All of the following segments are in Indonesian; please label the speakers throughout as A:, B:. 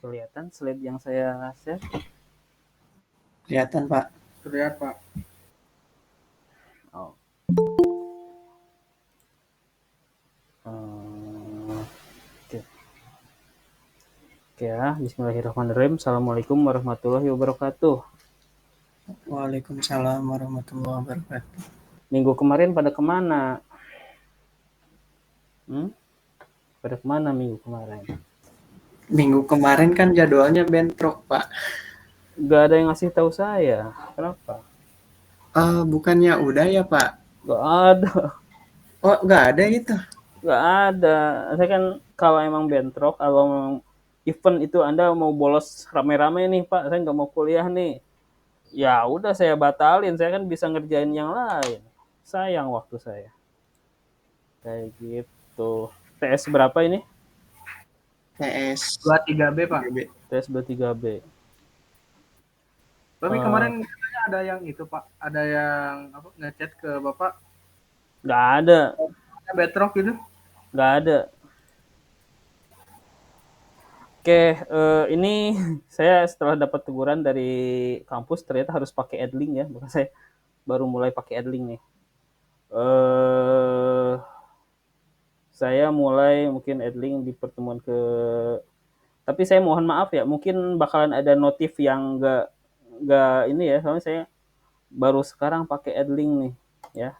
A: Kelihatan slide yang saya share?
B: Kelihatan, Pak.
C: Terlihat, Pak.
A: Oh. Oke. Oke ya, bismillahirrahmanirrahim. Assalamualaikum warahmatullahi wabarakatuh.
B: Waalaikumsalam warahmatullahi wabarakatuh.
A: Minggu kemarin pada kemana? Pada kemana minggu kemarin?
B: Minggu kemarin kan jadwalnya bentrok, Pak.
A: Gak ada yang ngasih tahu saya. Kenapa?
B: Bukannya udah ya, Pak?
A: Gak ada.
B: Oh, nggak ada gitu?
A: Gak ada. Saya kan kalau emang bentrok, kalau memang event itu Anda mau bolos rame-rame nih Pak, saya nggak mau kuliah nih. Ya udah saya batalin, saya kan bisa ngerjain yang lain. Sayang waktu saya. Kayak gitu. TS berapa ini?
B: TS
C: 23B, Pak.
A: TS 23B.
C: Tapi kemarin katanya ada yang itu, Pak. Ada yang ngechat ke Bapak.
A: Nggak ada.
C: Bentrok gitu.
A: Nggak ada. Oke, ini saya setelah dapat teguran dari kampus ternyata harus pakai Adlink ya, maka saya baru mulai pakai Adlink nih. Saya mulai mungkin Adlink di pertemuan tapi saya mohon maaf ya, mungkin bakalan ada notif yang nggak ini ya, soalnya saya baru sekarang pakai Adlink nih, ya.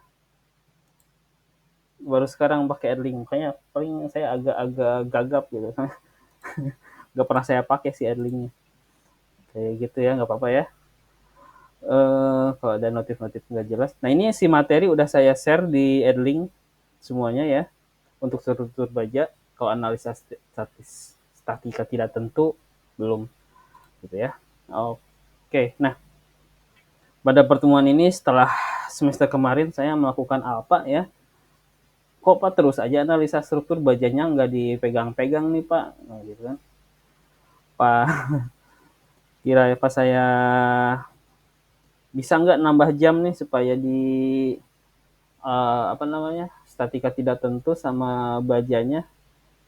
A: Baru sekarang pakai Adlink, makanya paling saya agak-agak gagap gitu. Nggak pernah saya pakai si Adlinknya. Kayak gitu ya, nggak apa-apa ya. Kalau ada notif-notif nggak jelas. Nah ini si materi udah saya share di Adlink semuanya ya. Untuk struktur baja, kalau analisa statika tidak tentu belum, gitu ya. Oke, nah pada pertemuan ini setelah semester kemarin saya melakukan apa ya? Kok Pak terus aja analisa struktur bajanya nggak dipegang-pegang nih Pak? Nah, gitu kan. Pak kira apa saya bisa nggak nambah jam nih supaya di apa namanya statika tidak tentu sama bajanya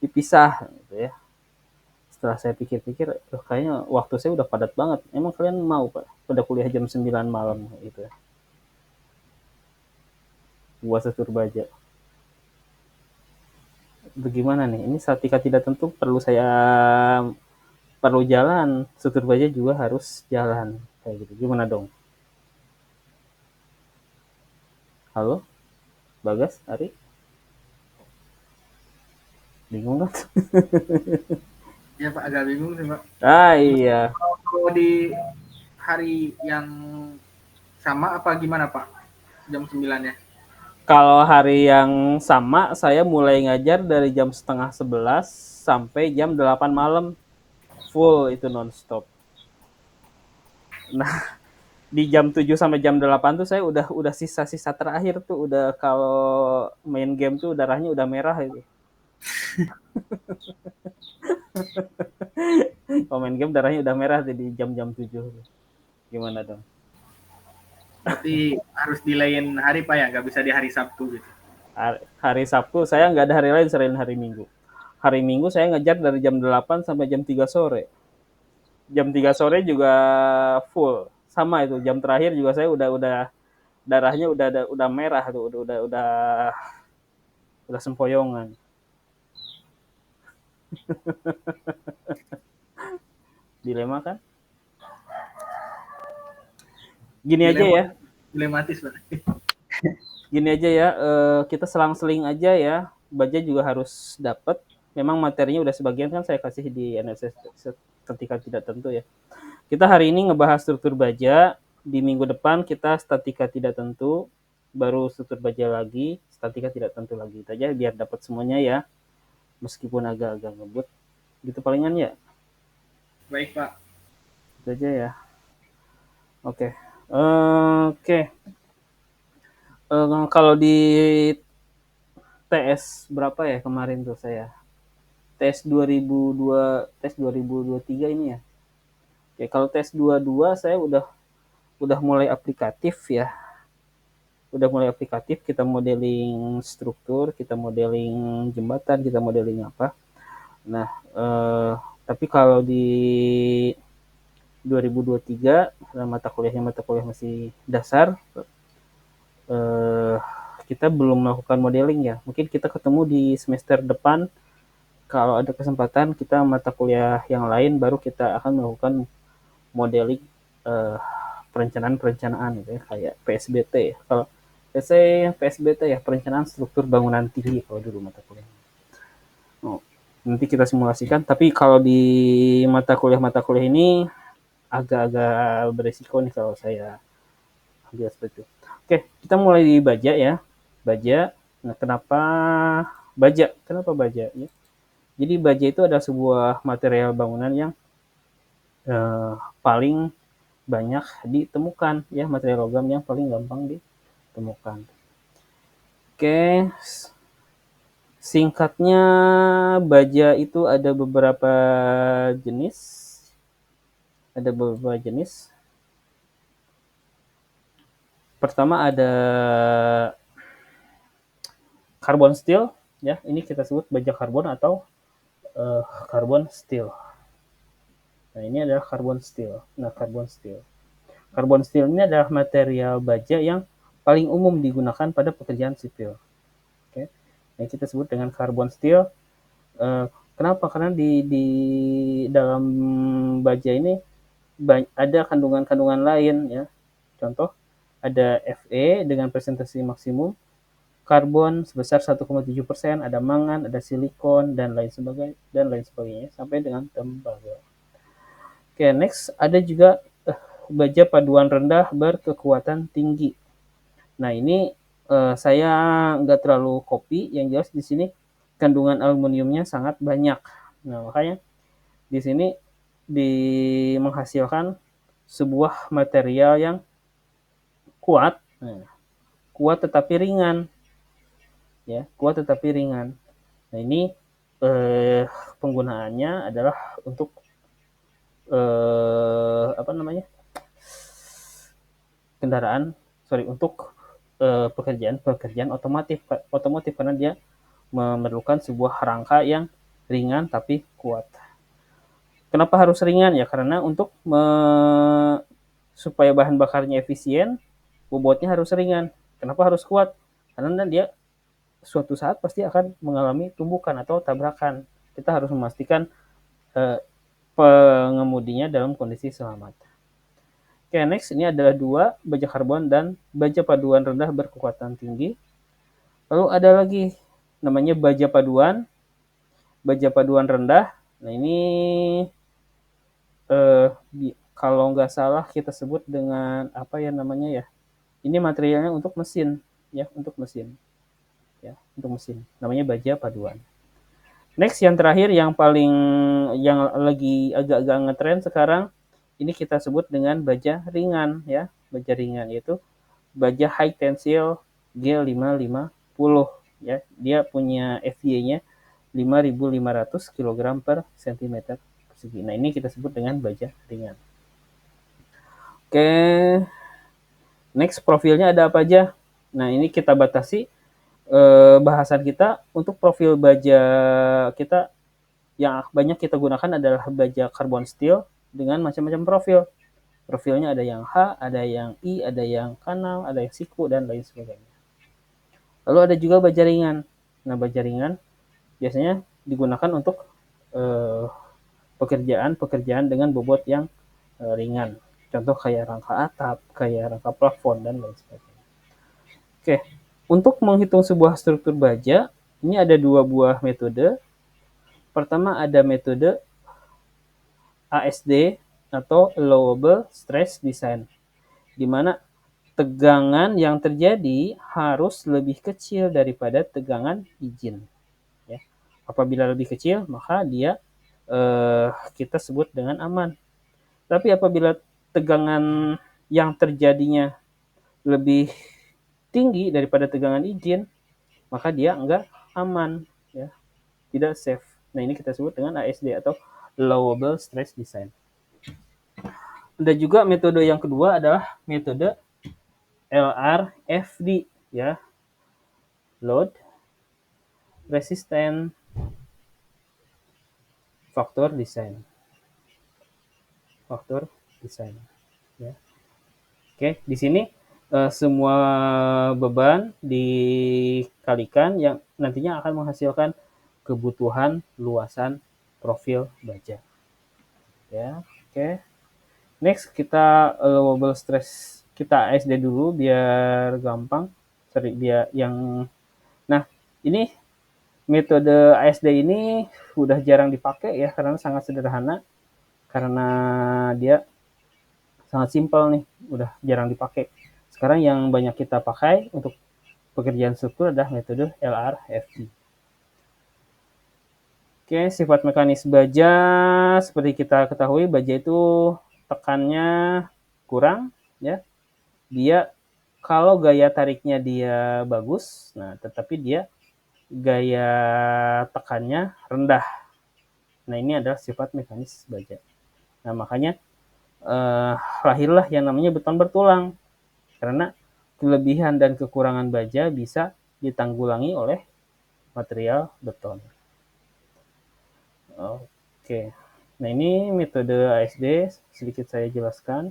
A: dipisah gitu ya. Setelah saya pikir-pikir, kayaknya waktu saya udah padat banget. Emang kalian mau Pak pada kuliah jam 9 malam gitu ya? Buat setur baja. Bagaimana nih? Ini statika tidak tentu perlu jalan, setur baja juga harus jalan kayak gitu. Gimana dong? Halo, Bagas, Ari, bingung kan?
C: Ya, Pak, agak bingung sih, Pak.
A: Iya.
C: Kalau di hari yang sama apa gimana, Pak? Jam 9-nya.
A: Kalau hari yang sama, saya mulai ngajar dari jam setengah 11 sampai jam 8 malam. Full itu nonstop. Nah, di jam 7 sampai jam 8 tuh saya udah sisa-sisa terakhir tuh. Udah kalau main game tuh darahnya udah merah itu. Kalau main game darahnya udah merah di jam-jam 7. Gimana dong?
C: Berarti harus di lain hari, Pak, ya? Nggak bisa di hari Sabtu gitu.
A: Hari Sabtu saya nggak ada hari lain selain hari Minggu. Hari Minggu saya ngajar dari jam 8 sampai jam 3 sore. Jam 3 sore juga full. Sama itu, jam terakhir juga saya udah darahnya udah merah tuh, udah sempoyongan. Dilema kan? Gini aja ya.
C: Dilematis, Pak.
A: Gini aja ya, kita selang-seling aja ya. Baja juga harus dapat. Memang materinya udah sebagian kan saya kasih di NSS ketika tidak tentu ya. Kita hari ini ngebahas struktur baja. Di minggu depan kita statika tidak tentu, baru struktur baja lagi, statika tidak tentu lagi. Itu aja biar dapat semuanya ya. Meskipun agak-agak ngebut. Gitu palingan ya.
C: Baik, Pak.
A: Itu aja ya. Oke. Oke. Kalau di TS berapa ya kemarin tuh saya? Tes 2002, tes 2023 ini ya. Oke, kalau tes 22 saya udah mulai aplikatif ya. Udah mulai aplikatif, kita modeling struktur, kita modeling jembatan, kita modeling apa. Nah, Tapi kalau di 2023 mata kuliah masih dasar, kita belum melakukan modeling ya. Mungkin kita ketemu di semester depan, kalau ada kesempatan kita mata kuliah yang lain baru kita akan melakukan modeling perencanaan gitu ya, kayak PSBT ya. Kalau saya PSBT ya, perencanaan struktur bangunan tinggi kalau dulu mata kuliah. Oh, nanti kita simulasikan. Tapi kalau di mata kuliah ini agak-agak beresiko nih kalau saya ambil seperti itu. Oke, kita mulai di baja ya. Baja. Nah, kenapa baja? Kenapa baja? Ya. Jadi baja itu adalah sebuah material bangunan yang paling banyak ditemukan ya, material logam yang paling gampang ditemukan. Oke, singkatnya baja itu ada beberapa jenis. Pertama ada carbon steel ya, ini kita sebut baja karbon atau carbon steel. Nah, ini adalah carbon steel. Carbon steel ini adalah material baja yang paling umum digunakan pada pekerjaan sipil. Oke. Yang kita sebut dengan carbon steel. Kenapa? Karena di dalam baja ini ada kandungan-kandungan lain ya. Contoh, ada Fe dengan presentasi maksimum, karbon sebesar 1,7%, ada mangan, ada silikon dan lain sebagainya sampai dengan tembaga. Oke, next ada juga baja paduan rendah berkekuatan tinggi. Nah, ini saya nggak terlalu copy, yang jelas di sini kandungan aluminiumnya sangat banyak. Nah, makanya di sini menghasilkan sebuah material yang kuat, kuat tetapi ringan, ya, kuat tetapi ringan. Nah, ini penggunaannya adalah untuk untuk pekerjaan otomotif karena dia memerlukan sebuah rangka yang ringan tapi kuat. Kenapa harus ringan ya? Karena supaya bahan bakarnya efisien, bobotnya harus ringan. Kenapa harus kuat? Karena dia suatu saat pasti akan mengalami tumbukan atau tabrakan. Kita harus memastikan pengemudinya dalam kondisi selamat. Oke, next ini adalah dua, baja karbon dan baja paduan rendah berkekuatan tinggi. Lalu ada lagi namanya baja paduan rendah. Nah, ini kalau nggak salah kita sebut dengan apa ya namanya ya? Ini materialnya untuk mesin ya, untuk mesin. Namanya baja paduan. Next yang terakhir yang lagi agak-agak ngetren sekarang, ini kita sebut dengan baja ringan ya. Baja ringan yaitu baja high tensile G550 ya. Dia punya FY-nya 5.500 kg per cm persegi. Nah, ini kita sebut dengan baja ringan. Oke. Next, profilnya ada apa aja? Nah, ini kita batasi bahasan kita untuk profil baja kita yang banyak kita gunakan adalah baja carbon steel dengan macam-macam profil. Profilnya ada yang H, ada yang I, ada yang kanal, ada yang siku, dan lain sebagainya. Lalu ada juga baja ringan. Nah, baja ringan biasanya digunakan untuk pekerjaan dengan bobot yang ringan. Contoh kayak rangka atap, kayak rangka plafon, dan lain sebagainya. Oke, untuk menghitung sebuah struktur baja, ini ada dua buah metode. Pertama ada metode ASD atau Allowable Stress Design, di mana tegangan yang terjadi harus lebih kecil daripada tegangan izin. Ya. Apabila lebih kecil, maka dia kita sebut dengan aman. Tapi apabila tegangan yang terjadinya lebih tinggi daripada tegangan izin, maka dia enggak aman, ya, tidak safe. Nah, ini kita sebut dengan ASD atau Allowable Stress Design. Ada juga metode yang kedua adalah metode LRFD, ya, Load Resistant faktor desain. Ya. Oke, di sini semua beban dikalikan yang nantinya akan menghasilkan kebutuhan luasan profil baja. Ya, oke. Next kita allowable stress kita ASD dulu biar gampang. Biar yang nah ini metode ASD ini udah jarang dipakai ya karena sangat sederhana, karena dia sangat simpel nih, udah jarang dipakai. Sekarang yang banyak kita pakai untuk pekerjaan struktur adalah metode LRFT. Oke, sifat mekanis baja seperti kita ketahui, baja itu tekannya kurang ya. Dia kalau gaya tariknya dia bagus, nah tetapi dia gaya tekannya rendah. Nah, ini adalah sifat mekanis baja. Nah, makanya lahirlah yang namanya beton bertulang. Karena kelebihan dan kekurangan baja bisa ditanggulangi oleh material beton. Oke. Nah, ini metode ASD sedikit saya jelaskan.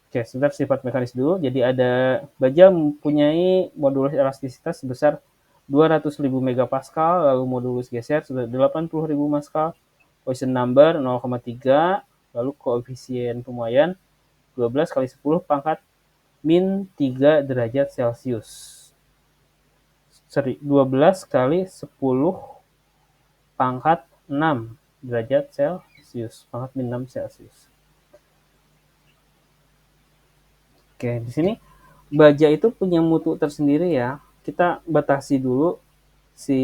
A: Oke, sebentar sifat mekanis dulu. Jadi ada baja mempunyai modulus elastisitas sebesar 200.000 megapascal, lalu modulus geser sudah 80.000 pascal, Poisson number 0,3, lalu koefisien pemuaian 12 kali 10 pangkat min 3 derajat Celcius. 12 kali 10 pangkat 6 derajat Celcius, pangkat min 6 Celcius. Oke, di sini baja itu punya mutu tersendiri ya. Kita batasi dulu si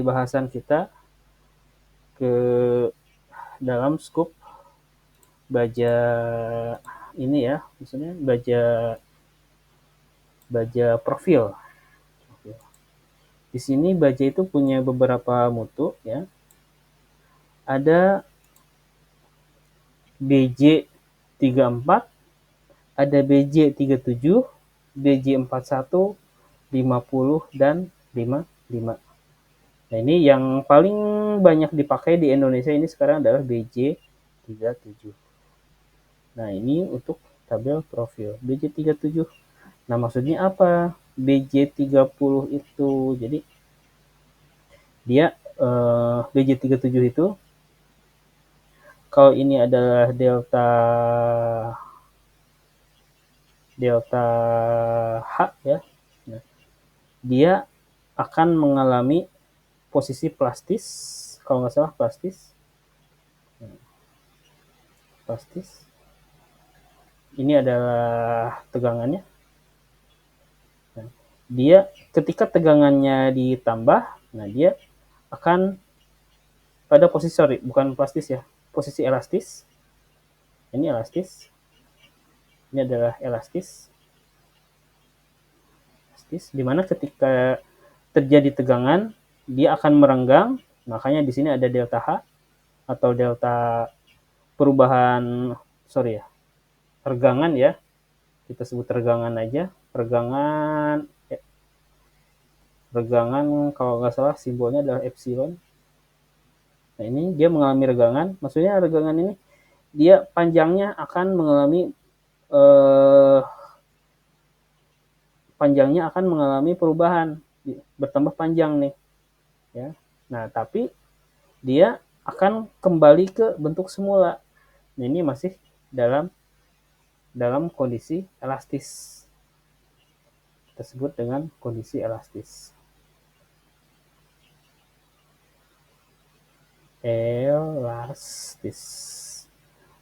A: bahasan kita ke dalam skup baja ini ya, maksudnya baja profil. Di sini baja itu punya beberapa mutu ya. Ada BJ34, ada BJ37, BJ41, 50 dan 55. Nah, ini yang paling banyak dipakai di Indonesia ini sekarang adalah BJ37. Nah, ini untuk tabel profil BJ37. Nah, maksudnya apa? BJ30 itu. Jadi dia BJ37 itu kalau ini adalah delta H ya. Nah, dia akan mengalami posisi plastis, kalau nggak salah plastis. Ini adalah tegangannya. Nah, dia ketika tegangannya ditambah, nah dia akan pada posisi bukan plastis ya, posisi elastis. Ini elastis. Ini adalah elastis. Dimana ketika terjadi tegangan, dia akan merenggang. Makanya di sini ada delta H atau delta perubahan, regangan ya. Kita sebut regangan aja. Regangan kalau nggak salah simbolnya adalah epsilon. Nah, ini dia mengalami regangan. Maksudnya regangan ini dia panjangnya akan mengalami perubahan, bertambah panjang nih ya. Nah, tapi dia akan kembali ke bentuk semula. Nah, ini masih dalam kondisi elastis. Kita sebut dengan kondisi elastis.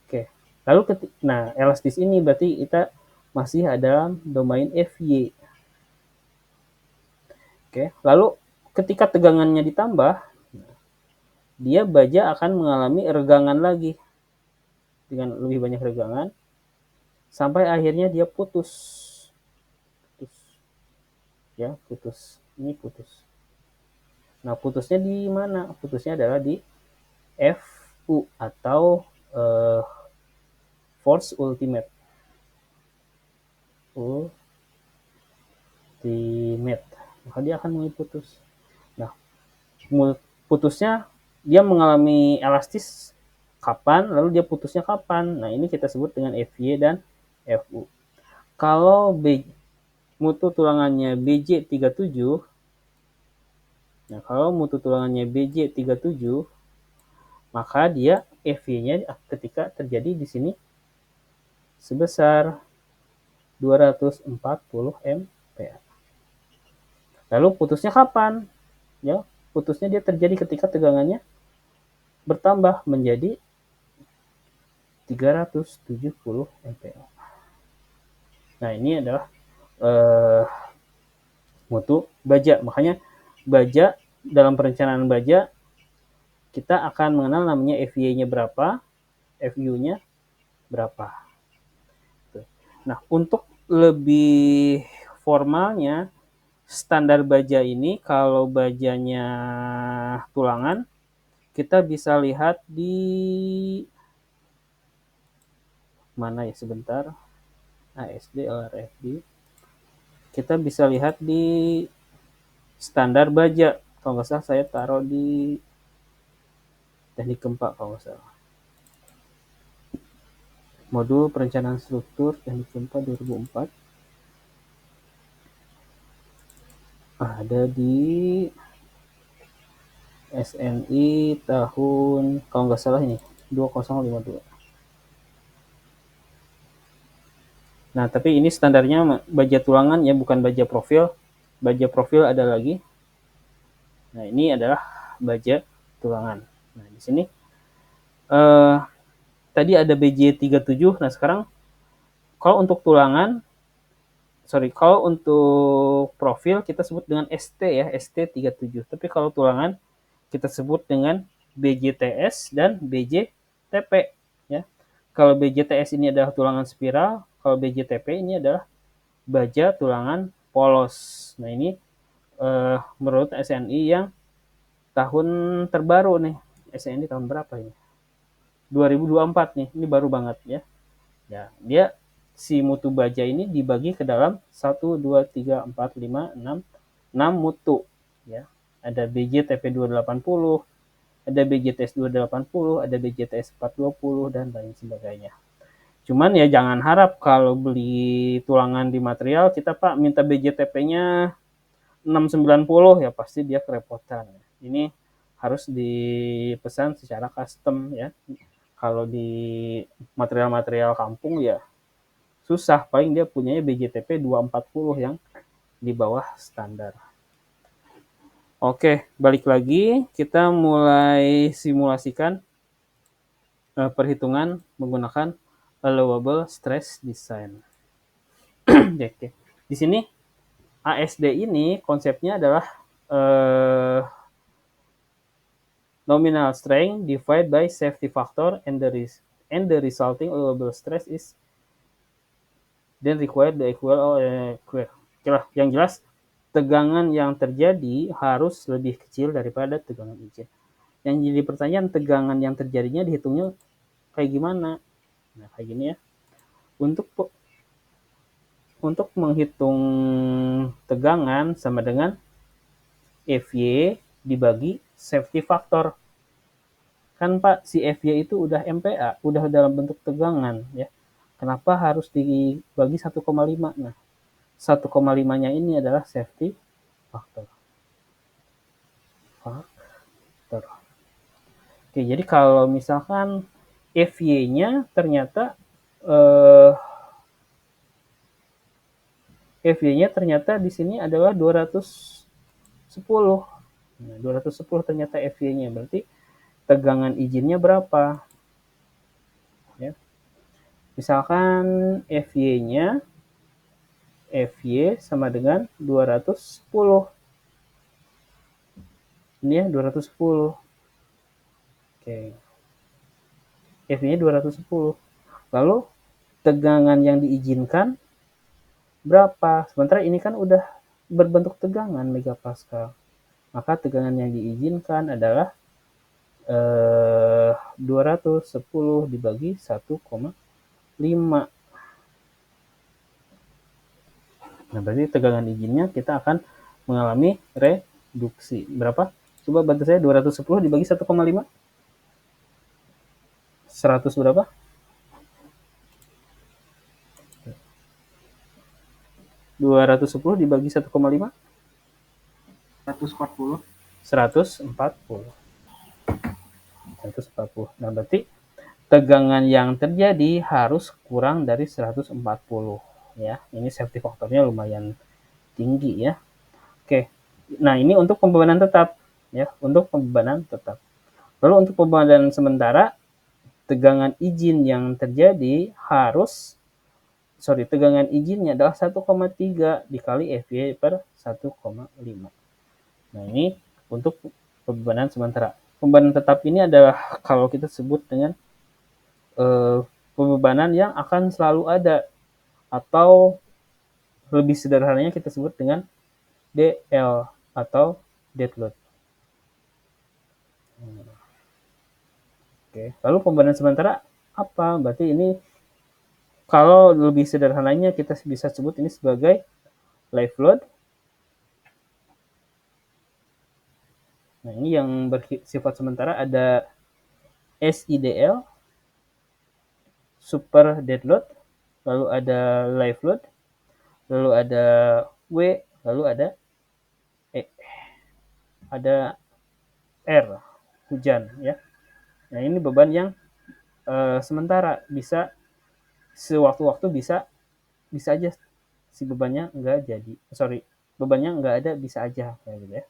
A: Oke. Lalu elastis ini berarti kita masih dalam domain Fy. Oke. Lalu ketika tegangannya ditambah, dia baja akan mengalami regangan lagi dengan lebih banyak regangan sampai akhirnya dia putus. Ya, putus. Ini putus. Nah, putusnya di mana? Putusnya adalah di Fu atau force ultimate. Maka dia akan mulai putus. Nah, putusnya dia mengalami elastis kapan, lalu dia putusnya kapan. Nah, ini kita sebut dengan FY dan FU. Kalau mutu tulangannya BJ37, nah kalau mutu tulangannya BJ37, maka dia FY-nya ketika terjadi di sini sebesar 240 MPa. Lalu putusnya kapan? Ya, putusnya dia terjadi ketika tegangannya bertambah menjadi 370 MPa. Nah, ini adalah mutu baja. Makanya baja, dalam perencanaan baja kita akan mengenal namanya FY-nya berapa, FU-nya berapa. Nah, untuk lebih formalnya, standar baja ini kalau bajanya tulangan, kita bisa lihat di mana ya, sebentar, ASD, LRFD. Kita bisa lihat di standar baja. Kalau nggak salah saya taruh di teknik gempa kalau nggak salah. Modul perencanaan struktur teknik gempa 2004. Ada di SNI tahun, kalau nggak salah ini, 2052. Nah, tapi ini standarnya baja tulangan ya, bukan baja profil. Baja profil ada lagi. Nah, ini adalah baja tulangan. Nah, di sini tadi ada BJ37. Nah, sekarang kalau untuk tulangan, kalau untuk profil kita sebut dengan ST ya, ST37. Tapi kalau tulangan kita sebut dengan BJTS dan BJTP ya. Kalau BJTS ini adalah tulangan spiral, kalau BJTP ini adalah baja tulangan polos. Nah, ini menurut SNI yang tahun terbaru nih. SNI tahun berapa ini? 2024 nih. Ini baru banget ya. Ya, dia si mutu baja ini dibagi ke dalam 1 2 3 4 5 6 mutu ya. Ada BJTP 280, ada BJTS 280, ada BJTS 420 dan lain sebagainya. Cuman ya jangan harap kalau beli tulangan di material kita Pak minta BJTP-nya 690 ya pasti dia kerepotan. Ini harus dipesan secara custom ya. Kalau di material-material kampung ya susah, paling dia punyanya BJTP 240 yang di bawah standar. Oke, balik lagi kita mulai simulasikan perhitungan menggunakan allowable stress design. Oke. Di sini ASD ini konsepnya adalah nominal strength divided by safety factor and the resulting allowable stress is then required the equal yang jelas tegangan yang terjadi harus lebih kecil daripada tegangan izin. Yang jadi pertanyaan, tegangan yang terjadinya dihitungnya kayak gimana? Nah, kayak gini ya. Untuk menghitung tegangan sama dengan FY dibagi safety factor. Kan Pak, si FY itu udah MPa, udah dalam bentuk tegangan ya. Kenapa harus dibagi 1,5? Nah, 1,5-nya ini adalah safety factor. Oke, jadi kalau misalkan FY-nya ternyata di sini adalah 210. Nah, 210 ternyata FY-nya, berarti tegangan izinnya berapa? Ya. Misalkan FY-nya FY sama dengan 210. Ini ya 210. Oke. FY-nya 210. Lalu tegangan yang diizinkan berapa? Sementara ini kan udah berbentuk tegangan megapascal. Maka tegangan yang diizinkan adalah 210 dibagi 1,5. Nah, berarti tegangan izinnya kita akan mengalami reduksi. Berapa? Coba bantu saya, 210 dibagi 1,5. 100 berapa? 210 dibagi 1,5.
C: 140.
A: 140. Nah, berarti tegangan yang terjadi harus kurang dari 140 ya. Ini safety faktornya lumayan tinggi ya. Oke. Nah, ini untuk pembebanan tetap ya, untuk pembebanan tetap. Lalu untuk pembebanan sementara, tegangan izin yang terjadi tegangan izinnya adalah 1,3 dikali FY per 1,5. Nah, ini untuk pembebanan sementara. Pembebanan tetap ini adalah kalau kita sebut dengan pembebanan yang akan selalu ada, atau lebih sederhananya kita sebut dengan DL atau dead load. Oke. Lalu pembebanan sementara apa? Berarti ini kalau lebih sederhananya kita bisa sebut ini sebagai live load. Nah, ini yang bersifat sementara ada SIDL, super dead load, lalu ada live load, lalu ada W, lalu ada E, ada R, hujan ya. Nah, ini beban yang sementara, bisa sewaktu-waktu bisa aja si bebannya nggak jadi, bebannya nggak ada, bisa aja kayak gitu ya.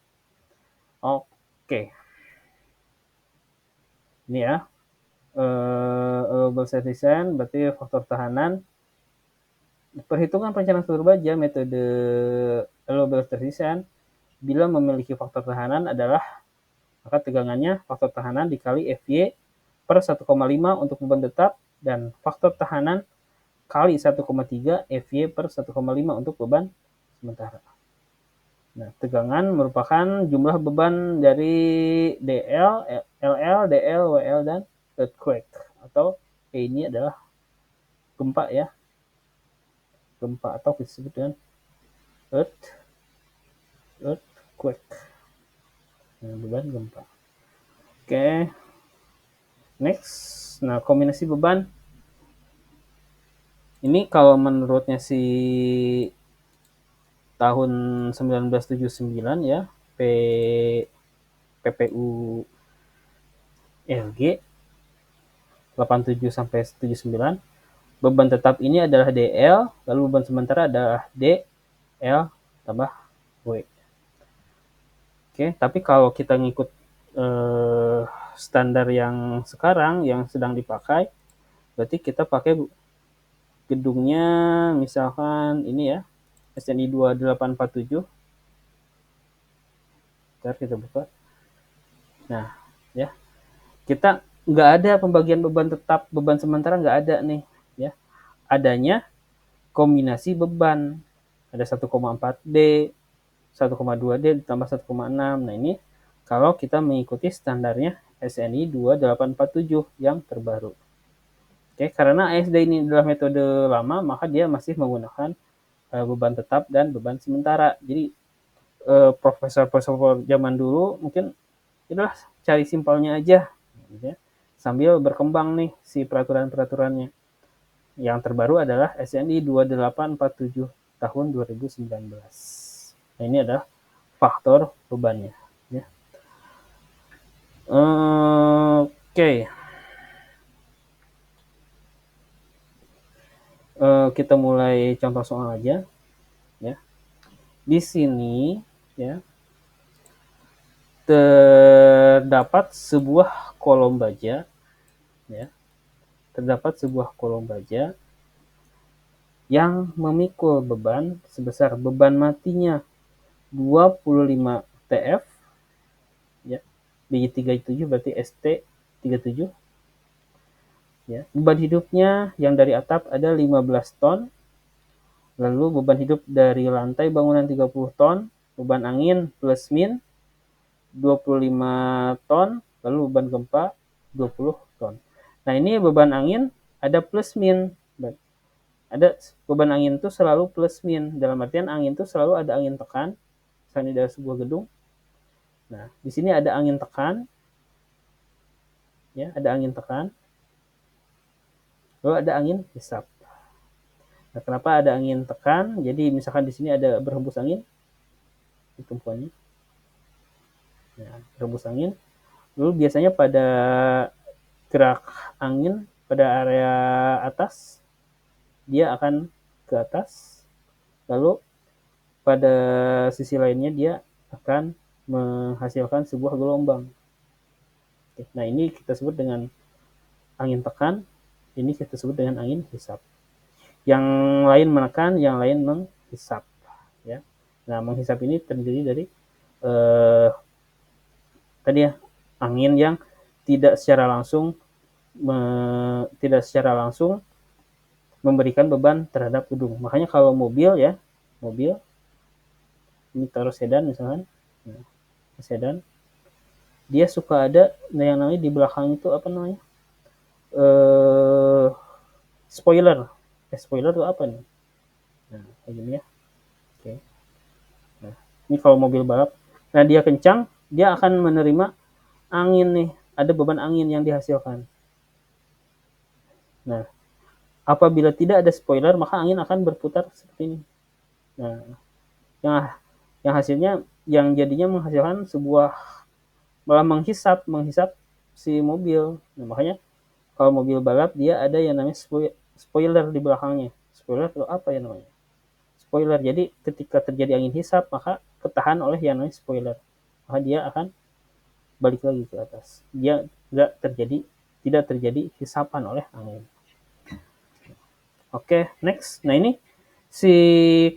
A: Oke, ini ya allowable design berarti faktor tahanan. Perhitungan perencanaan seluruh baja metode allowable design bila memiliki faktor tahanan adalah maka tegangannya faktor tahanan dikali FY per 1,5 untuk beban tetap dan faktor tahanan kali 1,3 FY per 1,5 untuk beban sementara. Nah, tegangan merupakan jumlah beban dari DL, LL, DL, WL, dan earthquake. Atau ini adalah gempa ya. Gempa atau disebut dengan earthquake. Nah, beban gempa. Oke. Next. Nah, kombinasi beban. Ini kalau menurutnya si tahun 1979 ya, PPU LG 87 sampai 79, beban tetap ini adalah DL, lalu beban sementara adalah DL tambah W. Oke, tapi kalau kita ngikut standar yang sekarang yang sedang dipakai, berarti kita pakai gedungnya misalkan ini ya, SNI 2847. Ntar kita buka. Nah, ya. Kita nggak ada pembagian beban tetap, beban sementara nggak ada nih, ya. Adanya kombinasi beban. Ada 1,4D, 1,2D ditambah 1,6. Nah, ini kalau kita mengikuti standarnya SNI 2847 yang terbaru. Oke, karena ASD ini adalah metode lama, maka dia masih menggunakan beban tetap dan beban sementara. Jadi profesor-profesor zaman dulu mungkin itulah cari simpelnya aja, ya. Sambil berkembang nih si peraturan-peraturannya. Yang terbaru adalah SNI 2847 tahun 2019. Nah, ini adalah faktor bebannya. Ya. Oke. Kita mulai contoh soal aja. Ya. Di sini ya terdapat sebuah kolom baja, ya. Terdapat sebuah kolom baja yang memikul beban sebesar beban matinya 25 TF, ya. BJ37 berarti ST 37. Ya. Beban hidupnya yang dari atap ada 15 ton. Lalu beban hidup dari lantai bangunan 30 ton, beban angin plus min 25 ton, lalu beban gempa 20 ton. Nah, ini beban angin ada plus min. Ada beban angin itu selalu plus min. Dalam artian angin itu selalu ada angin tekan. Misalnya dari sebuah gedung, Nah, di sini ada angin tekan, ya, ada angin tekan, lalu ada angin hisap. Nah, kenapa ada angin tekan? Jadi misalkan di sini ada berhembus angin di tumpuannya. Nah, berhembus angin. Lalu biasanya pada gerak angin pada area atas, dia akan ke atas. Lalu pada sisi lainnya dia akan menghasilkan sebuah gelombang. Nah, ini kita sebut dengan angin tekan, ini kita sebut dengan angin hisap. Yang lain menekan, yang lain menghisap, ya. Nah, menghisap ini terdiri dari tadi ya, angin yang tidak secara langsung memberikan beban terhadap gedung. Makanya kalau mobil ya, mobil ini taruh sedan misalkan, nah, sedan, dia suka ada yang namanya di belakang itu apa namanya? Spoiler. Spoiler itu apa nih? Nah, kayak gini ya. Oke. Nah, ini kalau mobil balap, nah dia kencang, dia akan menerima angin nih, ada beban angin yang dihasilkan. Nah, apabila tidak ada spoiler, maka angin akan berputar seperti ini. Nah, yang yang hasilnya yang jadinya menghasilkan sebuah malah menghisap si mobil. Nah, makanya kalau mobil balap dia ada yang namanya spoiler di belakangnya. Spoiler itu apa ya namanya? Spoiler. Jadi ketika terjadi angin hisap maka ketahan oleh yang namanya spoiler. Maka dia akan balik lagi ke atas. Dia tidak terjadi hisapan oleh angin. Oke, next. Nah, ini si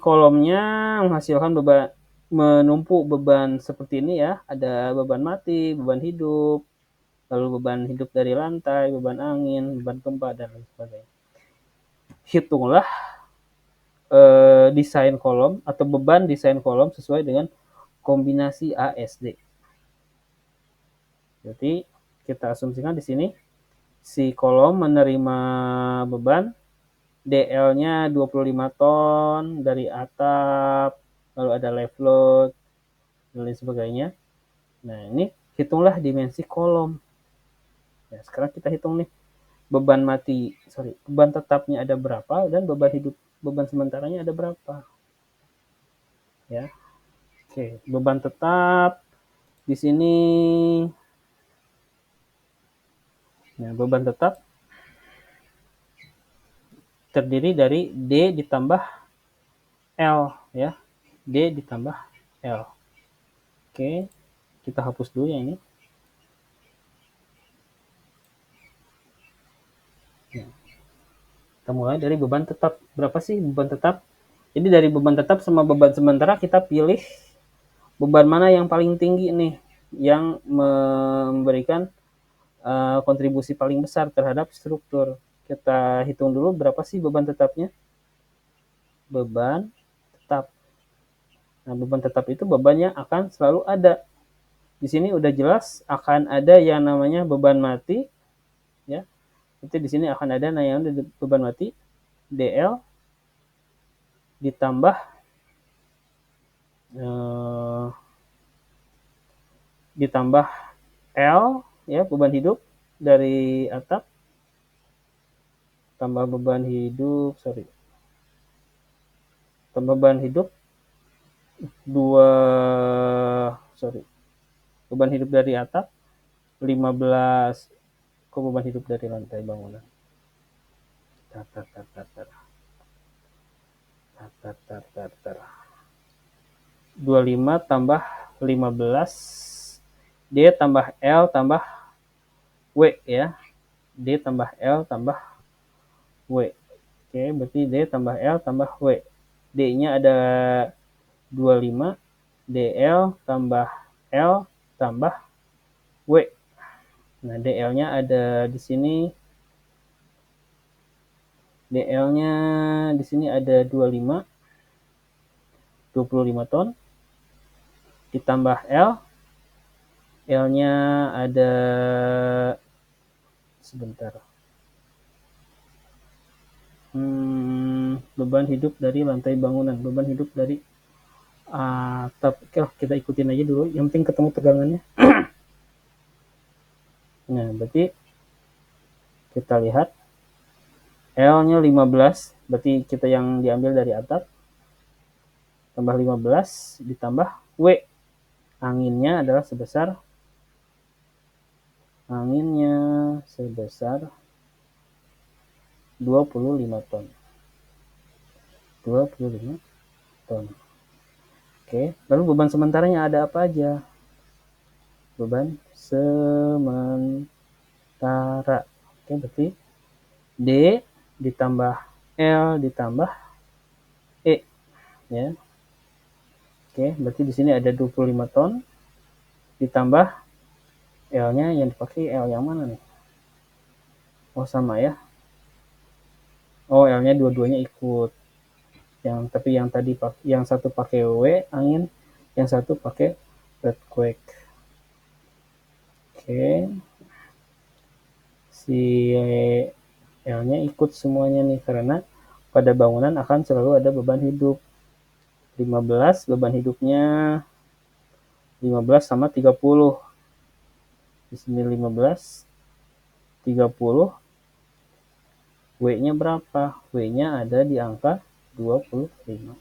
A: kolomnya menghasilkan beban, menumpuk beban seperti ini ya. Ada beban mati, beban hidup, lalu beban hidup dari lantai, beban angin, beban gempa, dan lain sebagainya. Hitunglah desain kolom atau beban desain kolom sesuai dengan kombinasi ASD. Jadi kita asumsikan di sini si kolom menerima beban DL-nya 25 ton dari atap, lalu ada live load, dan lain sebagainya. Nah, ini hitunglah dimensi kolom. Ya, sekarang kita hitung nih, beban tetapnya ada berapa, dan beban sementaranya ada berapa. Ya, oke, beban tetap di sini, ya, beban tetap terdiri dari D ditambah L, ya, D ditambah L. Oke, kita hapus dulu yang ini. Ya. Kita mulai dari beban tetap. Berapa sih beban tetap? Jadi dari beban tetap sama beban sementara kita pilih beban mana yang paling tinggi nih, yang memberikan kontribusi paling besar terhadap struktur. Kita hitung dulu berapa sih beban tetapnya. Beban tetap. Nah, beban tetap itu beban yang akan selalu ada. Di sini udah jelas akan ada yang namanya beban mati, ya. Itu di sini akan ada yang beban mati DL ditambah L, ya, beban hidup dari atap, tambah beban hidup beban hidup dari atap 15, beban hidup dari lantai bangunan. 25 tambah 15 D tambah L tambah W, ya. D tambah L tambah W. Oke, berarti D tambah L tambah W. D-nya ada 25, DL tambah L tambah W. Nah, DL-nya ada di sini. DL-nya di sini ada 25 ton ditambah L. L-nya ada sebentar. Beban hidup dari lantai bangunan, beban hidup dari Tapi kita ikutin aja dulu, yang penting ketemu tegangannya. Nah, berarti kita lihat L-nya 15, berarti kita yang diambil dari atap, tambah 15 ditambah W. Anginnya sebesar 25 ton. 25 ton. Oke, lalu beban sementaranya ada apa aja? Beban sementara. Oke, berarti D ditambah L ditambah E, ya. Oke, berarti di sini ada 25 ton ditambah L-nya yang dipakai L yang mana nih? Oh, sama ya. Oh, L-nya dua-duanya ikut. Tapi yang tadi yang satu pakai W angin, yang satu pakai earthquake. Oke. Si L-nya ikut semuanya nih karena pada bangunan akan selalu ada beban hidup. 15 beban hidupnya 15 sama 30. Di sini 15 30. W-nya berapa? W-nya ada di angka 25.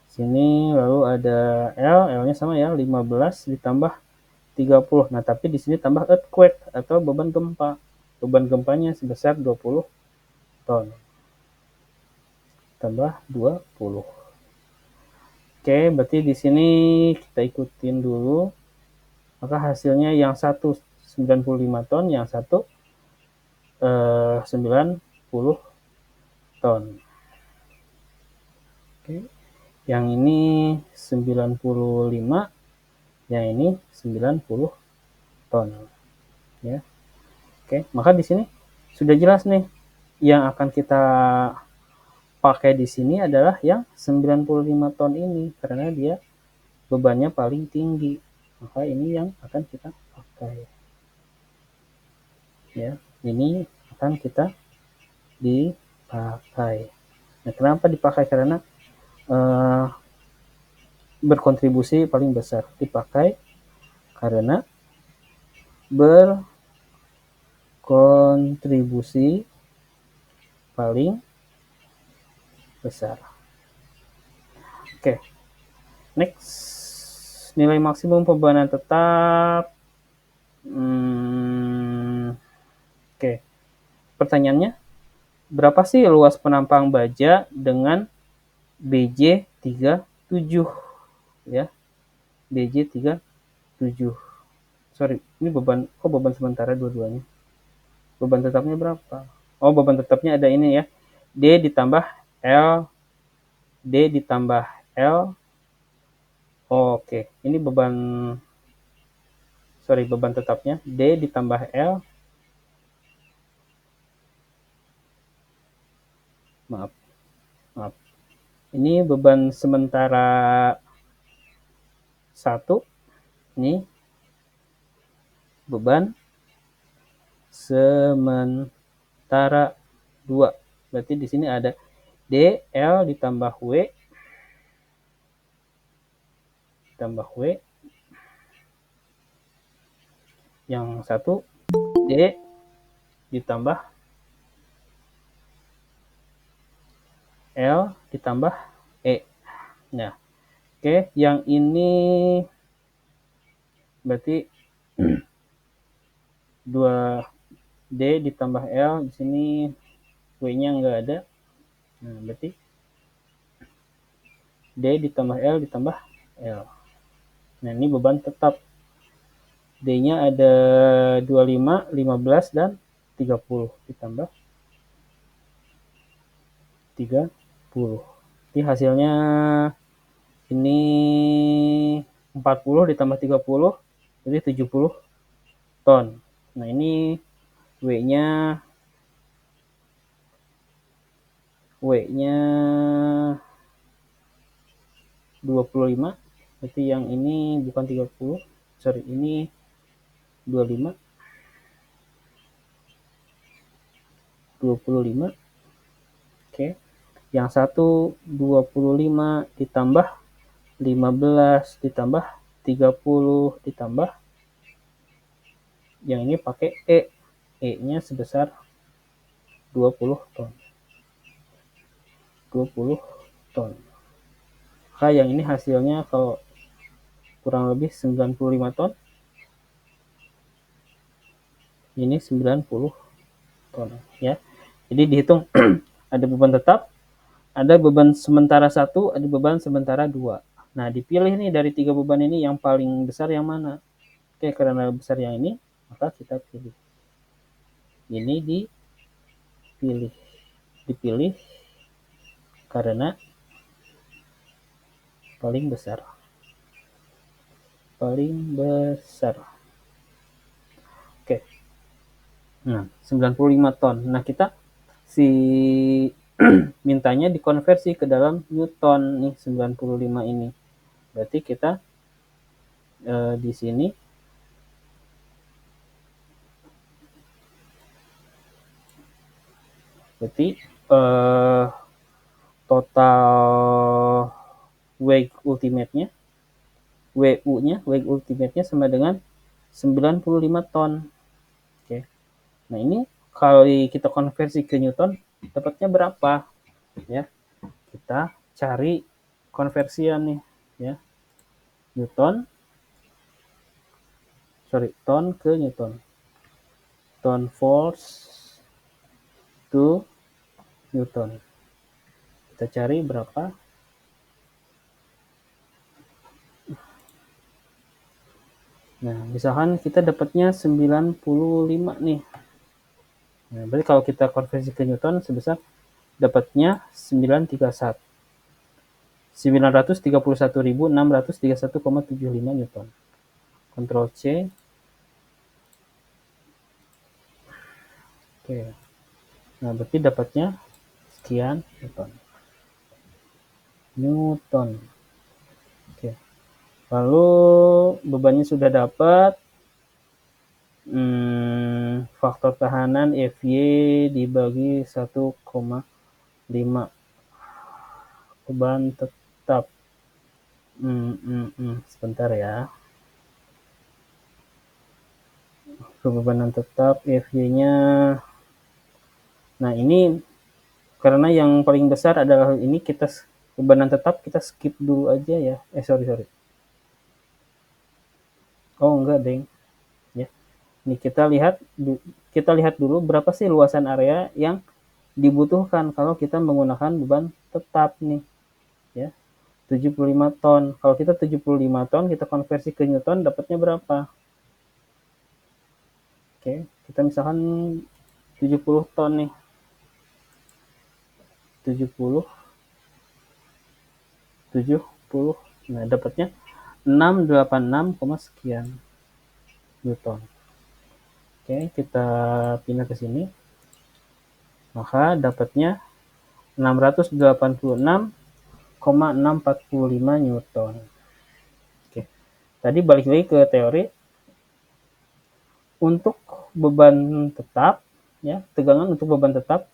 A: Sini lalu ada L-nya sama ya, 15 ditambah 30. Nah, tapi di sini tambah earthquake atau beban gempa. Beban gempanya sebesar 20 ton. Tambah 20. Oke, berarti di sini kita ikutin dulu. Maka hasilnya yang satu 95 ton, yang satu 90 ton. Oke. Yang ini 95, yang ini 90 ton. Ya. Oke, maka di sini sudah jelas nih yang akan kita pakai di sini adalah yang 95 ton ini karena dia bebannya paling tinggi. Maka ini yang akan kita pakai. Ya, ini akan kita dipakai. Nah, kenapa dipakai? Karena berkontribusi paling besar. Dipakai karena berkontribusi paling besar. Oke, next, nilai maksimum pembebanan tetap. Oke, pertanyaannya, berapa sih luas penampang baja dengan BJ 37? Ya, BJ 37. Sorry, ini beban sementara dua-duanya. Beban tetapnya berapa? Oh, beban tetapnya ada ini ya. D ditambah L, D ditambah L. Oh, oke, ini beban tetapnya D ditambah L. Maaf. Ini beban sementara 1. Ini beban sementara 2. Berarti di sini ada D, L ditambah W. Yang satu D ditambah L ditambah E. Nah, oke, yang ini berarti 2D ditambah L, di sini W-nya nggak ada. Nah, berarti D ditambah L ditambah L. Nah, ini beban tetap. D-nya ada 25, 15, dan 30. Ditambah 30. Jadi hasilnya ini 40 ditambah 30, jadi 70 ton. Nah, ini W-nya 25. Berarti yang ini bukan 30. Sorry, ini 25. 25. Oke. Yang satu 25 ditambah 15 ditambah 30 ditambah yang ini pakai E-nya sebesar 20 ton. 20 ton. Maka yang ini hasilnya kalau kurang lebih 95 ton. Ini 90 ton ya. Jadi dihitung ada beban tetap, ada beban sementara 1, ada beban sementara 2. Nah, dipilih nih dari 3 beban ini yang paling besar yang mana? Oke, karena besar yang ini, maka kita pilih. Ini dipilih karena paling besar. Oke. Nah, 95 ton. Nah, kita mintanya dikonversi ke dalam Newton nih 95 ini. Berarti kita di sini berarti total weight ultimate-nya sama dengan 95 ton. Oke. Nah, ini kalau kita konversi ke Newton dapatnya berapa? Ya. Kita cari konversian nih, ya. Ton ke Newton. Ton force to Newton. Kita cari berapa? Nah, misalkan kita dapatnya 95 nih. Nah, berarti kalau kita konversi ke Newton sebesar dapatnya 931.631,75 Newton. Ctrl C. Oke. Nah, berarti dapatnya sekian Newton. Oke. Lalu bebannya sudah dapat. Faktor tahanan Fy dibagi 1,5. Beban tetap. Sebentar ya. Kebebanan tetap Fy-nya. Nah, ini karena yang paling besar adalah ini, kita bebanan tetap kita skip dulu aja ya. Sorry. Oh, enggak, deng. Ya. Ini kita lihat dulu berapa sih luasan area yang dibutuhkan kalau kita menggunakan beban tetap nih. Ya. 75 ton. Kalau kita 75 ton, kita konversi ke Newton dapatnya berapa? Oke, kita misalkan 70 ton nih. 70. Nah, dapatnya 686, sekian Newton. Oke, kita pindah ke sini. Maka dapatnya 686,645 Newton. Oke. Tadi balik lagi ke teori. Untuk beban tetap, ya, tegangan untuk beban tetap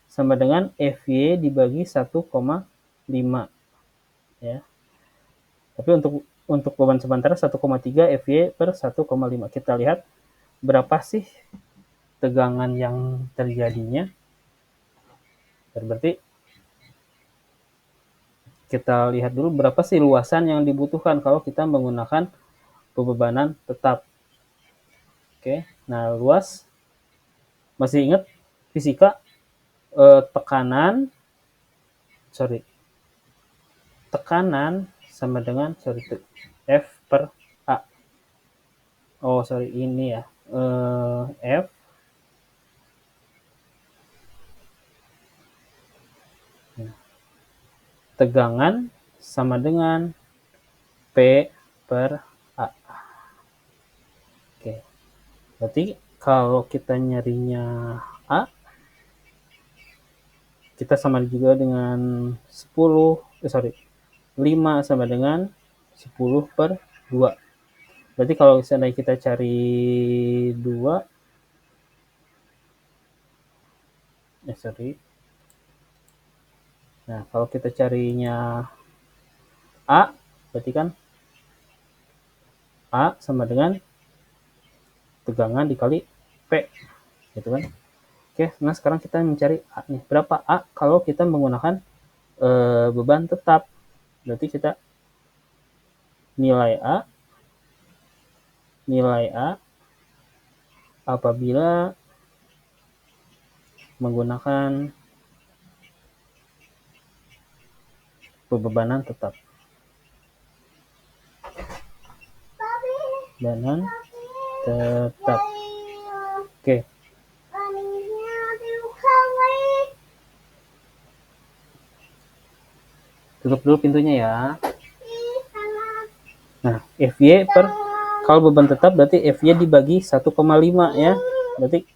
A: sama dengan Fy dibagi 1,5, ya. Tapi untuk beban sementara 1,3 Fy per 1,5. Kita lihat berapa sih tegangan yang terjadinya. Berarti kita lihat dulu berapa sih luasan yang dibutuhkan kalau kita menggunakan pembebanan tetap. Oke, nah luas, masih ingat fisika, tekanan sama dengan F per A. Ini ya, F tegangan sama dengan P per A. Oke. Berarti kalau kita nyarinya A, kita sama juga dengan 5 sama dengan 10 per 2. Berarti kalau seandainya kita cari 2, Nah, kalau kita carinya A, berarti kan A sama dengan tegangan dikali P, gitu kan. Oke, nah sekarang kita mencari A nih. Berapa A kalau kita menggunakan beban tetap? Berarti kita nilai A apabila menggunakan bebanan tetap. Bebanan tetap. Oke. Tutup dulu pintunya ya. Nah, FY kalau beban tetap berarti FY dibagi 1,5 ya. Berarti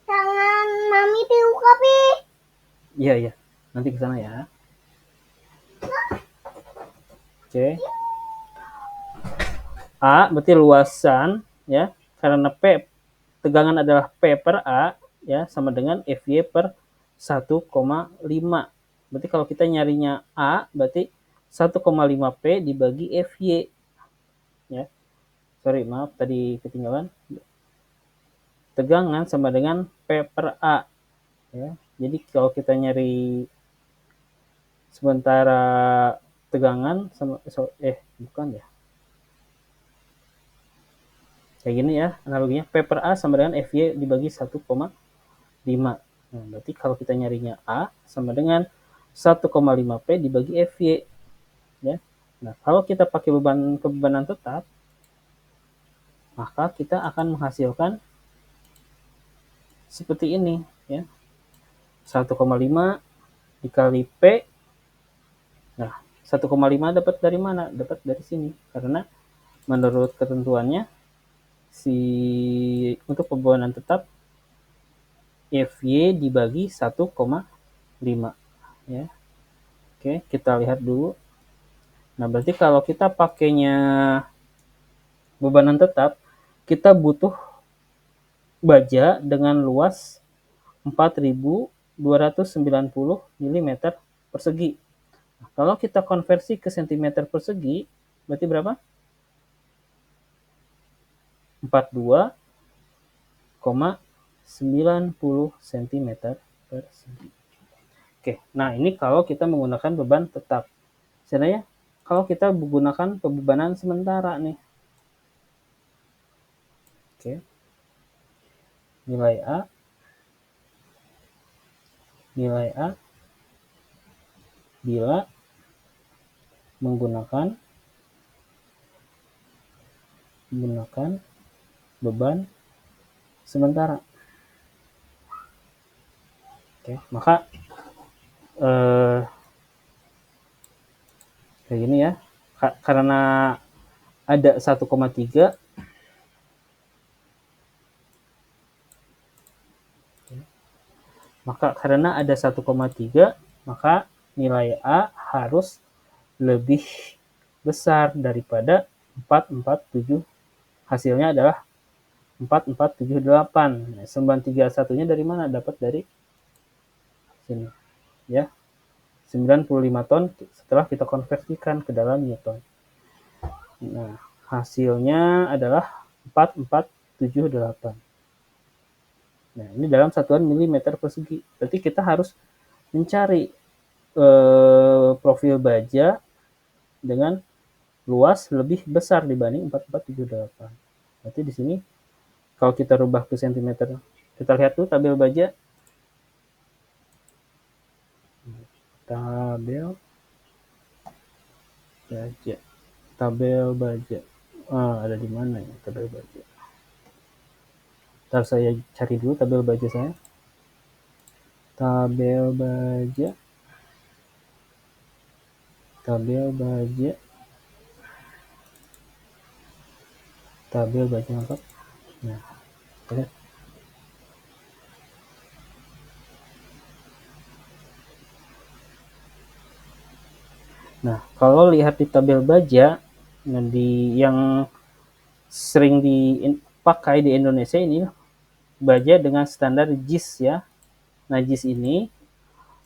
D: tangan mami dibuka, Pi.
A: iya. Nanti ke sana ya. Oke. A berarti luasan ya. Karena P tegangan adalah P per A ya, sama dengan FY per 1,5. Berarti kalau kita nyarinya A berarti 1,5 P dibagi FY ya. Sorry, maaf tadi ketinggalan. Tegangan sama dengan P per A ya. Jadi kalau kita nyari sementara tegangan sama bukan ya. Kayak gini ya analoginya, P per A sama dengan FY dibagi 1,5. Nah, berarti kalau kita nyarinya A sama dengan 1,5 P dibagi FY ya. Nah, kalau kita pakai kebebanan tetap, maka kita akan menghasilkan seperti ini ya. 1,5 dikali P. Nah, 1,5 dapat dari mana? Dapat dari sini. Karena menurut ketentuannya untuk bebanan tetap FY dibagi 1,5 ya. Oke, kita lihat dulu. Nah, berarti kalau kita pakainya bebanan tetap, kita butuh baja dengan luas 4.290 mm persegi. Nah, kalau kita konversi ke cm persegi, berarti berapa? 42,90 cm persegi. Oke, nah ini kalau kita menggunakan beban tetap. Sebenarnya kalau kita menggunakan pembebanan sementara nih. Oke. Nilai A bila menggunakan beban sementara. Oke, maka kayak gini ya. Karena ada 1,3 maka karena ada 1,3 maka nilai A harus lebih besar daripada 447. Hasilnya adalah 4478. Nah, 931-nya dari mana? Dapat dari sini. Ya. 95 ton setelah kita konversikan ke dalam Newton. Nah, hasilnya adalah 4478. Nah, ini dalam satuan milimeter persegi. Berarti kita harus mencari profil baja dengan luas lebih besar dibanding 4478. Berarti di sini kalau kita rubah ke cm, kita lihat tuh tabel baja. Tabel baja. Ada di mana ya tabel baja? Ntar saya cari dulu tabel baja saya. Tabel baja lengkap. Nah, lihat. Nah, kalau lihat di tabel baja, yang sering dipakai di Indonesia ini baja dengan standar JIS ya. najis ini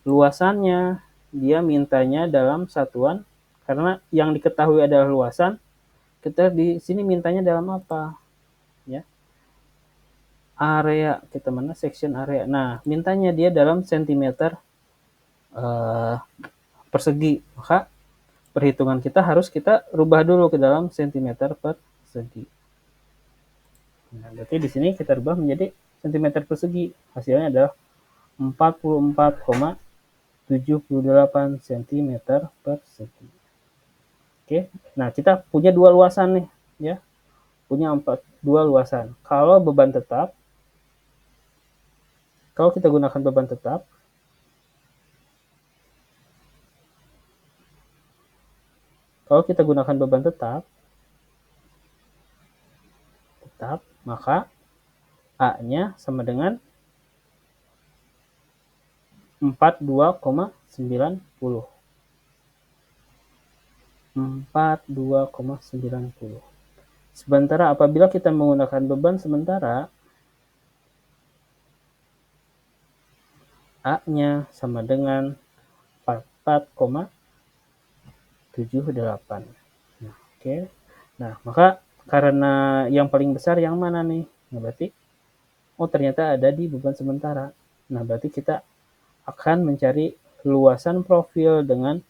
A: luasannya dia mintanya dalam satuan, karena yang diketahui adalah luasan, kita di sini mintanya dalam apa? Ya. Area, kita mana section area. Nah, mintanya dia dalam sentimeter persegi. Maka perhitungan kita harus kita rubah dulu ke dalam sentimeter persegi. Nah, berarti di sini kita rubah menjadi sentimeter persegi. Hasilnya adalah 44,78 cm persegi. Oke, nah kita punya dua luasan nih, ya. Punya dua luasan. Kalau beban tetap, kalau kita gunakan beban tetap, maka A-nya sama dengan 42,90. 42,90. Sementara apabila kita menggunakan beban sementara, A-nya sama dengan 44,78. Nah, oke. Nah, maka karena yang paling besar yang mana nih? Nah, berarti ternyata ada di beban sementara. Nah, berarti kita akan mencari luasan profil dengan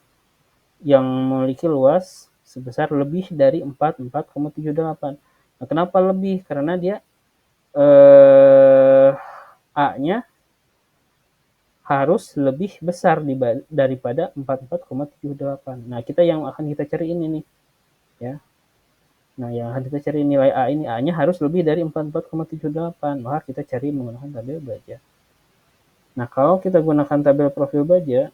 A: yang memiliki luas sebesar lebih dari 44,78. Nah, kenapa lebih? Karena dia A-nya harus lebih besar daripada 44,78. Nah, yang akan kita cari ini nih, ya. Nah, yang akan kita cari nilai A ini, A-nya harus lebih dari 44,78. Maka kita cari menggunakan tabel baja. Nah, kalau kita gunakan tabel profil baja,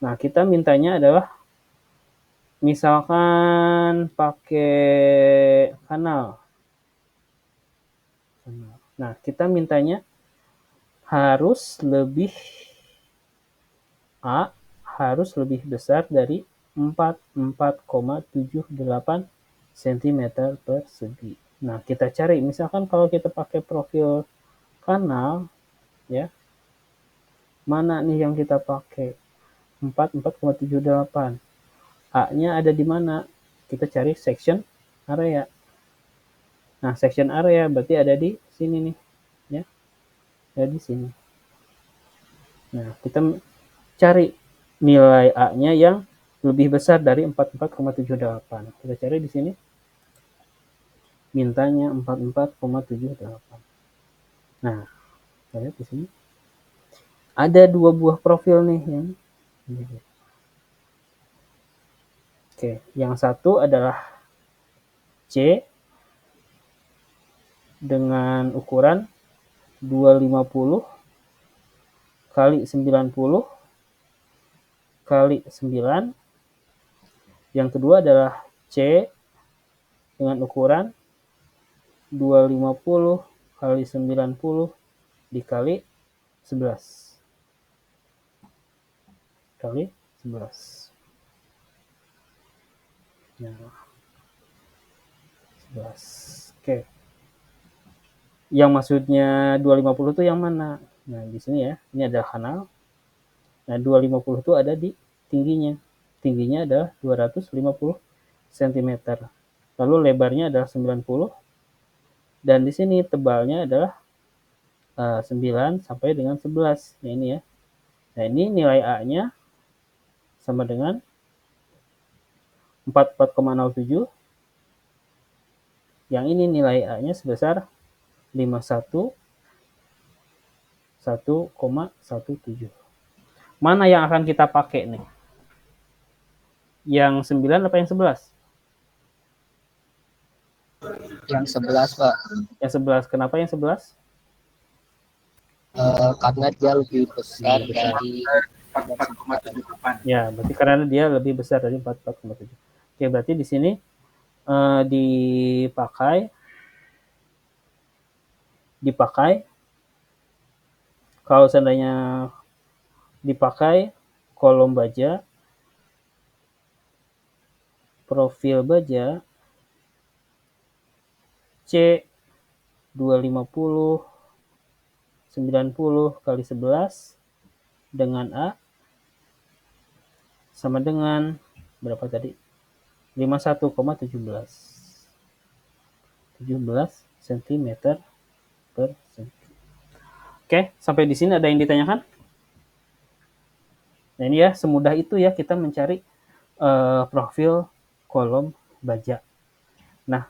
A: nah kita mintanya adalah misalkan pakai kanal. Nah, kita mintanya harus lebih A harus lebih besar dari 44,78 cm persegi. Nah, kita cari misalkan kalau kita pakai profil kanal, ya. Mana nih yang kita pakai? 44,78. A-nya ada di mana? Kita cari section area. Nah, section area berarti ada di sini nih, ya. Ada di sini. Nah, kita cari nilai A-nya yang lebih besar dari 44,78. Kita cari di sini. Mintanya 44,78. Nah, kita lihat di sini. Ada dua buah profil nih yang Oke, yang satu adalah C dengan ukuran 250 kali 90 kali 9. Yang kedua adalah C dengan ukuran 250 kali 90 dikali 11. Kali 11. Nah, 11. Oke. Yang maksudnya 250 itu yang mana? Nah, di sini ya. Ini adalah kanal. Nah, 250 itu ada di tingginya. Tingginya adalah 250 cm. Lalu lebarnya adalah 90. Dan di sini tebalnya adalah 9 sampai dengan 11. Nah, ini ya. Nah, ini nilai A-nya sama dengan 44,07. Yang ini nilai A-nya sebesar 51,17. Mana yang akan kita pakai nih? Yang 9 apa yang 11?
E: Yang 11, Pak.
A: Yang 11. Kenapa yang 11?
E: Karena dia lebih besar dari
C: 44,78.
A: Ya, berarti karena dia lebih besar dari 44,7. Oke, berarti di sini dipakai kalau seandainya dipakai kolom baja, profil baja C 250 90 kali 11 dengan A sama dengan berapa tadi? 51,17 cm per cm. Oke, sampai di sini ada yang ditanyakan? Nah ini ya, semudah itu ya kita mencari profil kolom baja. Nah,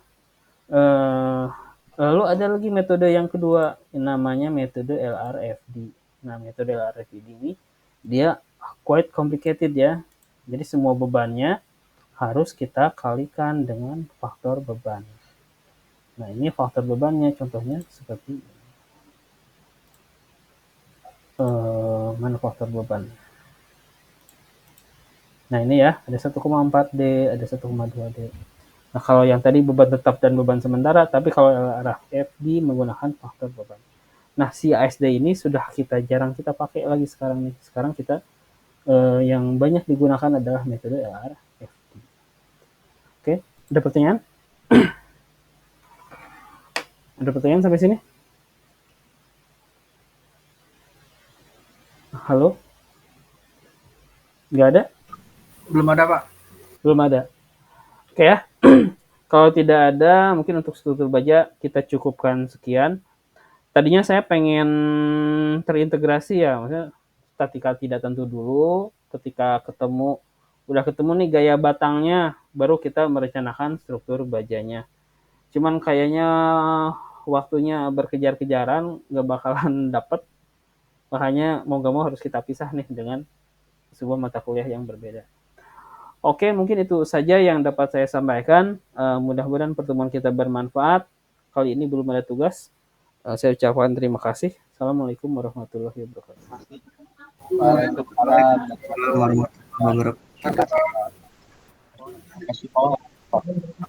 A: lalu ada lagi metode yang kedua, namanya metode LRFD. Nah, metode LRFD ini dia quite complicated ya. Jadi semua bebannya harus kita kalikan dengan faktor beban. Nah, ini faktor bebannya, contohnya seperti ini. Mana faktor beban? Nah, ini ya, ada 1,4D, ada 1,2D. Nah, kalau yang tadi beban tetap dan beban sementara, tapi kalau LRFD menggunakan faktor beban. Nah, si ASD ini sudah jarang kita pakai lagi sekarang nih. Sekarang kita yang banyak digunakan adalah metode LRFD. Oke, ada pertanyaan? Ada pertanyaan sampai sini? Halo? Nggak ada?
C: Belum ada, Pak.
A: Belum ada. Oke ya. Kalau tidak ada, mungkin untuk struktur baja kita cukupkan sekian. Tadinya saya pengen terintegrasi ya, maksudnya statika tidak tentu dulu, ketika udah ketemu nih gaya batangnya, baru kita merencanakan struktur bajanya. Cuman kayaknya waktunya berkejar-kejaran, nggak bakalan dapet, makanya mau nggak mau harus kita pisah nih dengan sebuah mata kuliah yang berbeda. Oke, mungkin itu saja yang dapat saya sampaikan. Mudah-mudahan pertemuan kita bermanfaat. Kali ini belum ada tugas. Saya ucapkan terima kasih. Assalamualaikum warahmatullahi wabarakatuh.
E: Waalaikumsalam.
B: Warahmatullahi wabarakatuh.
E: Terima kasih.